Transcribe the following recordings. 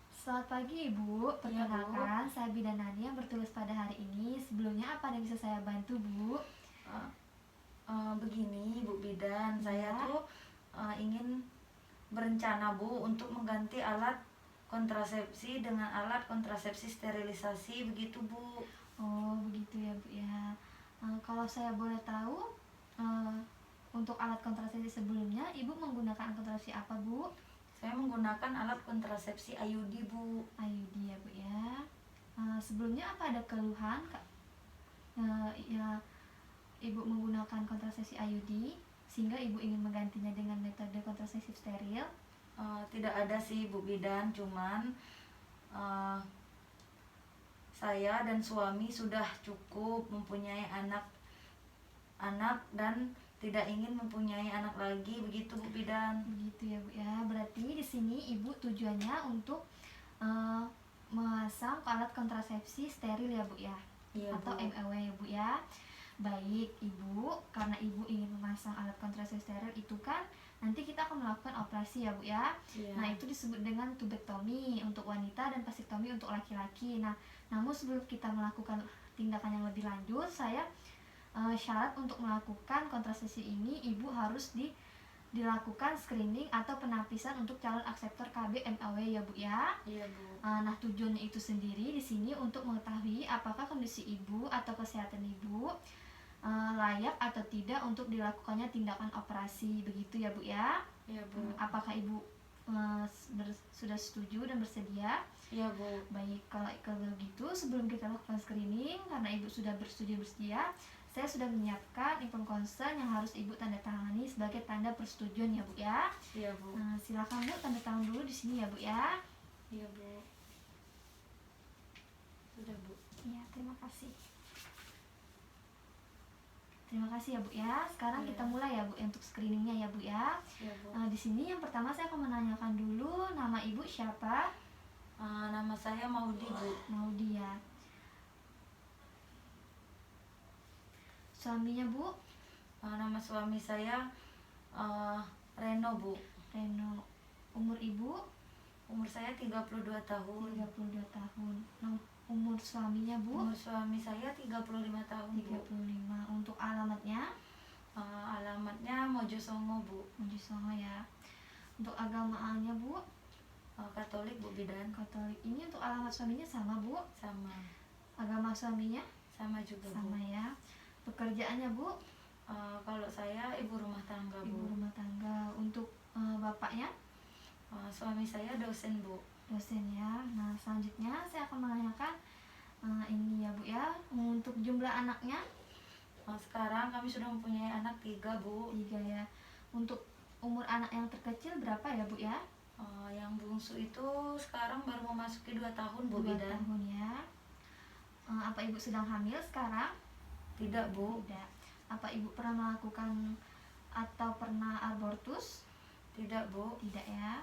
Selamat pagi Ibu, perkenalkan saya Bidan Nani yang bertulis pada hari ini. Sebelumnya apa yang bisa saya bantu Bu? Begini Bu Bidan, saya Ya. tuh ingin berencana Bu untuk mengganti alat kontrasepsi dengan alat kontrasepsi sterilisasi begitu Bu. Oh begitu ya Bu ya. Kalau saya boleh tahu, untuk alat kontrasepsi sebelumnya Ibu menggunakan kontrasepsi apa Bu? Saya menggunakan alat kontrasepsi IUD Bu. IUD ya Bu ya. Sebelumnya apa ada keluhan ya Ibu menggunakan kontrasepsi IUD sehingga Ibu ingin menggantinya dengan metode kontrasepsi steril? Tidak ada sih Bu Bidan, cuman saya dan suami sudah cukup mempunyai anak dan tidak ingin mempunyai anak lagi begitu Bu Bidan. Begitu ya Bu ya. Berarti di sini Ibu tujuannya untuk memasang alat kontrasepsi steril ya Bu ya. Iya, atau Bu. MEW ya Bu ya. Baik Ibu, karena Ibu ingin memasang alat kontrasepsi steril itu kan nanti kita akan melakukan operasi ya Bu ya. Iya. Nah itu disebut dengan tubektomi untuk wanita dan vasektomi untuk laki-laki. Nah namun sebelum kita melakukan tindakan yang lebih lanjut, saya syarat untuk melakukan kontrasepsi ini Ibu harus dilakukan screening atau penapisan untuk calon akseptor KB MEW ya Bu ya. Iya Bu. Nah tujuannya itu sendiri di sini untuk mengetahui apakah kondisi Ibu atau kesehatan Ibu layak atau tidak untuk dilakukannya tindakan operasi begitu ya Bu ya. Iya Bu. Apakah Ibu sudah setuju dan bersedia? Iya Bu. Baik, kalau begitu sebelum kita lakukan screening, karena Ibu sudah bersedia, saya sudah menyiapkan inform consent yang harus Ibu tanda tangani sebagai tanda persetujuan ya Bu ya. Iya Bu. Silakan Bu tanda tangan dulu di sini ya Bu ya. Iya Bu. Sudah Bu. Iya, terima kasih. Terima kasih ya Bu ya. Sekarang Iya. kita mulai ya Bu untuk screeningnya ya Bu ya. Iya Bu. Di sini yang pertama saya akan menanyakan dulu nama Ibu siapa? Nama saya Maudi Bu. Maudi ya. Suaminya Bu? Nama suami saya Reno Bu. Reno. Umur Ibu? Umur saya 32 tahun. 32 tahun. Umur suaminya Bu? Umur suami saya 35 tahun Bu. 35. Untuk alamatnya? Alamatnya Mojosongo Bu. Mojosongo ya. Untuk agamaannya Bu? Katolik Bu Bidan. Katolik. Ini untuk alamat suaminya sama Bu? Sama. Agama suaminya? Sama juga sama Bu. ya. Pekerjaannya Bu? Kalau saya ibu rumah tangga Bu. Ibu rumah tangga. Untuk bapaknya? Suami saya dosen Bu. Dosen ya. Nah selanjutnya saya akan menanyakan ini ya Bu ya. Untuk jumlah anaknya? Sekarang kami sudah mempunyai anak 3 Bu. 3 ya. Untuk umur anak yang terkecil berapa ya Bu ya? Yang bungsu itu sekarang baru memasuki 2 tahun Bu 2 Bidan. tahun ya. Apa Ibu sedang hamil sekarang? Tidak Bu. Tidak. Apa Ibu pernah melakukan atau pernah abortus? Tidak Bu. Tidak ya.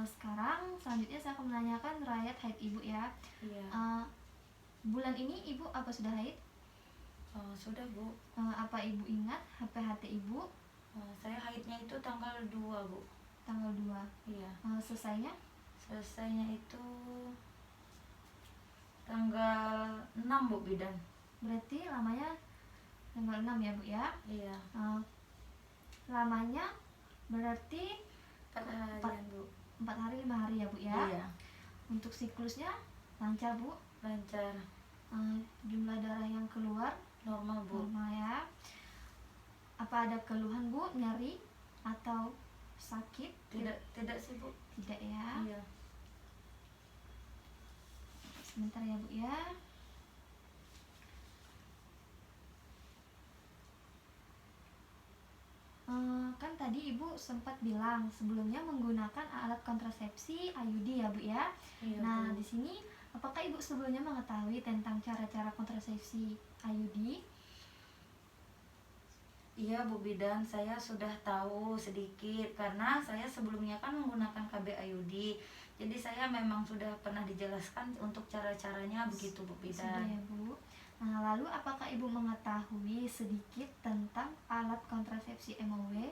Sekarang selanjutnya saya akan menanyakan riwayat haid Ibu ya. Iya. Bulan ini Ibu apa sudah haid? Sudah Bu. Apa Ibu ingat HPHT Ibu? Saya haidnya itu tanggal 2 Bu. Tanggal 2. Iya. Selesainya? Selesainya itu tanggal 6 Bu Bidan. Berarti lamanya tanggal 6 ya Bu ya. Iya. Lamanya berarti 4 harian Bu. 4 hari 5 hari ya Bu ya. Iya. Untuk siklusnya lancar Bu? Lancar. Jumlah darah yang keluar Normal Bu. normal ya. Apa ada keluhan Bu, nyeri atau sakit? Tidak sih Bu. Tidak ya. Iya. Sebentar ya Bu ya. Kan tadi Ibu sempat bilang sebelumnya menggunakan alat kontrasepsi IUD ya Bu ya. Iya, Nah Bu. di sini apakah Ibu sebelumnya mengetahui tentang cara-cara kontrasepsi IUD? Iya Bu Bidan, saya sudah tahu sedikit karena saya sebelumnya kan menggunakan KB IUD. Jadi saya memang sudah pernah dijelaskan untuk cara-caranya begitu Bu Sudah Bidan. ya Bu. Nah lalu apakah Ibu mengetahui sedikit tentang alat kontrasepsi MOW?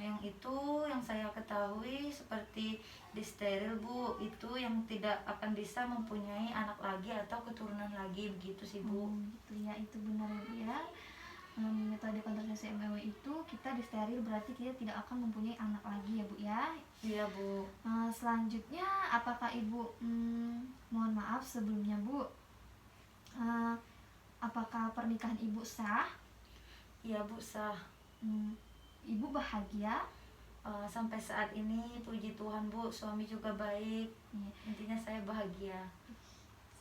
Yang itu yang saya ketahui seperti disteril Bu, itu yang tidak akan bisa mempunyai anak lagi atau keturunan lagi, begitu sih Bu. Gitu ya, itu benar ya Bu ya. Metode kontrasepsi MLW itu kita disteril berarti kita tidak akan mempunyai anak lagi ya Bu ya. Iya Bu. Selanjutnya apakah Ibu, mohon maaf sebelumnya Bu, apakah pernikahan Ibu sah? Iya Bu, sah. Ibu bahagia? Sampai saat ini puji Tuhan Bu, suami juga baik. Ya. Intinya saya bahagia.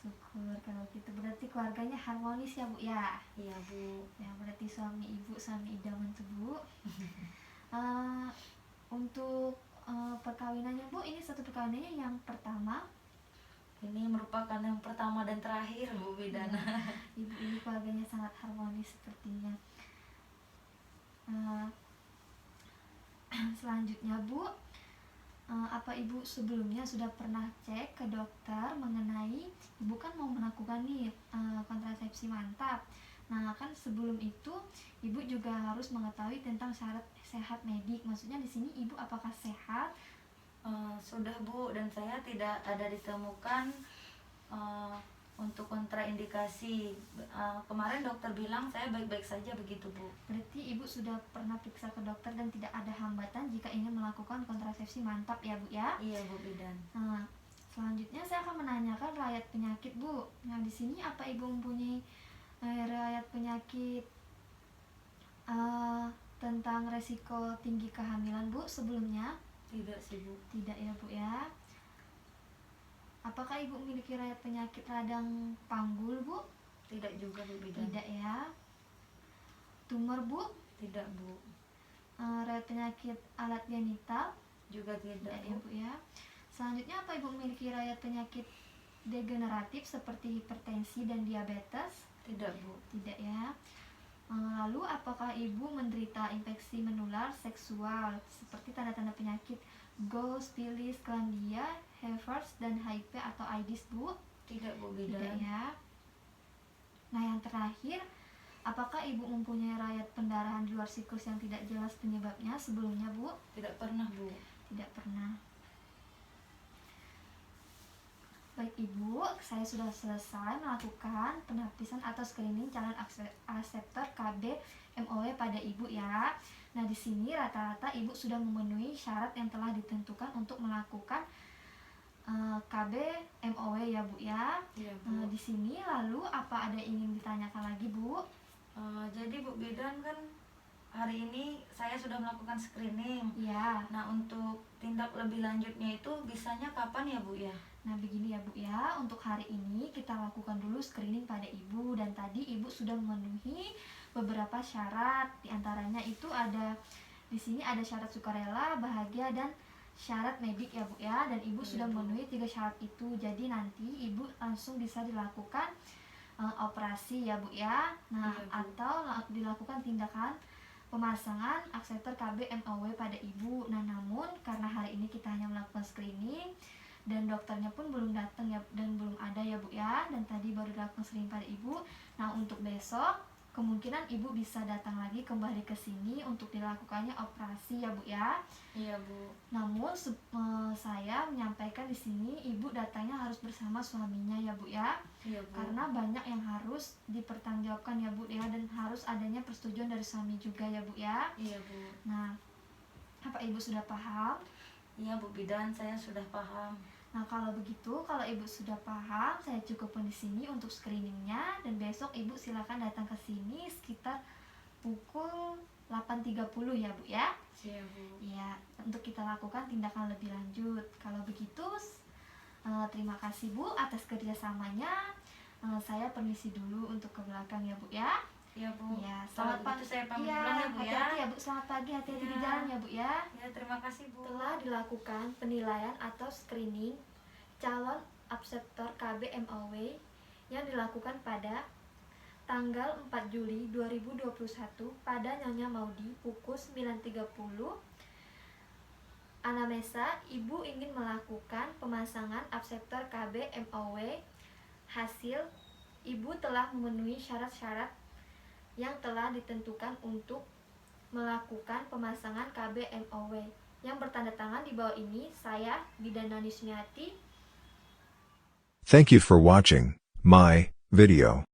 Syukur kalau gitu, berarti keluarganya harmonis ya Bu ya. Iya Bu. Ya berarti suami Ibu suami idaman tuh Bu. Untuk perkawinannya Bu, ini satu perkawinannya yang pertama. Ini merupakan yang pertama dan terakhir Bu Bidana. Ibu ini keluarganya sangat harmonis sepertinya. Selanjutnya Bu, apa Ibu sebelumnya sudah pernah cek ke dokter mengenai Ibu kan mau melakukan nih kontrasepsi mantap. Nah kan sebelum itu Ibu juga harus mengetahui tentang syarat sehat medik. Maksudnya di sini Ibu apakah sehat? Sudah Bu, dan saya tidak ada ditemukan untuk kontraindikasi. Kemarin dokter bilang saya baik-baik saja, begitu Bu. Berarti Ibu sudah pernah periksa ke dokter dan tidak ada hambatan jika ingin melakukan kontrasepsi mantap ya Bu ya? Iya Bu Bidan. Selanjutnya saya akan menanyakan riwayat penyakit Bu. Nah di sini apa Ibu mempunyai riwayat penyakit tentang resiko tinggi kehamilan Bu sebelumnya? Tidak sih Bu. Tidak ya Bu ya. Apakah Ibu memiliki riwayat penyakit radang panggul Bu? Tidak juga Bu Bidan. Tidak ya. Tumor Bu? Tidak Bu. Riwayat penyakit alat genital? Juga tidak Ya Bu ya. Selanjutnya apa Ibu memiliki riwayat penyakit degeneratif seperti hipertensi dan diabetes? Tidak Bu. Tidak ya. Lalu apakah Ibu menderita infeksi menular seksual seperti tanda-tanda penyakit Gauss, Pilis, Chlamydia, Hevers, dan HIV atau AIDS Bu? Tidak Bu Bidan. Tidak ya. Nah yang terakhir, apakah Ibu mempunyai riwayat pendarahan di luar siklus yang tidak jelas penyebabnya sebelumnya Bu? Tidak pernah Bu. Tidak pernah. Baik Ibu, saya sudah selesai melakukan penapisan atau screening calon akseptor KB MOW pada Ibu ya. Nah di sini rata-rata Ibu sudah memenuhi syarat yang telah ditentukan untuk melakukan KB MOW ya Bu ya. Iya Bu. Di sini lalu apa ada ingin ditanyakan lagi Bu? Jadi Bu Bidan kan hari ini saya sudah melakukan screening. Ya. Nah untuk tindak lebih lanjutnya itu bisanya kapan ya Bu ya? Nah begini ya Bu ya, untuk hari ini kita lakukan dulu screening pada Ibu dan tadi Ibu sudah memenuhi beberapa syarat. Di antaranya itu ada di sini ada syarat sukarela, bahagia, dan syarat medik ya Bu ya. Dan Ibu sudah memenuhi 3 syarat itu. Jadi nanti Ibu langsung bisa dilakukan operasi ya Bu ya. Nah atau dilakukan tindakan pemasangan akseptor KB MOW pada Ibu. Nah namun karena hari ini kita hanya melakukan screening dan dokternya pun belum datang ya dan belum ada ya Bu ya, dan tadi baru dilakukan screening pada Ibu. Nah untuk besok kemungkinan Ibu bisa datang lagi kembali ke sini untuk dilakukannya operasi ya Bu ya. Iya Bu. Namun saya menyampaikan di sini Ibu datangnya harus bersama suaminya ya Bu ya. Iya Bu. Karena banyak yang harus dipertanggungjawabkan ya Bu ya, dan harus adanya persetujuan dari suami juga ya Bu ya. Iya Bu. Nah, apa Ibu sudah paham? Iya Bu Bidan, saya sudah paham. Nah kalau begitu, kalau Ibu sudah paham, saya cukupkan di sini untuk screeningnya, dan besok Ibu silakan datang ke sini sekitar pukul 8.30 ya Bu ya. Iya Bu. Ya, untuk kita lakukan tindakan lebih lanjut. Kalau begitu, terima kasih Bu atas kerjasamanya. Saya permisi dulu untuk ke belakang ya Bu ya. Iya Bu. Ya, Selamat pagi, saya pamit pulang ya Bu ya. Hati-hati ya Bu, selamat pagi, hati-hati di jalan ya Bu ya. Ya, terima kasih Bu. Telah dilakukan penilaian atau screening calon akseptor KB MOW yang dilakukan pada tanggal 4 Juli 2021 pada Nyonya Maudi pukul 9.30. Anamnesa, Ibu ingin melakukan pemasangan akseptor KB MOW. Hasil, Ibu telah memenuhi syarat-syarat yang telah ditentukan untuk melakukan pemasangan KB MOW. Yang bertanda tangan di bawah ini saya, Bidana Nismiati. Thank you for watching my video.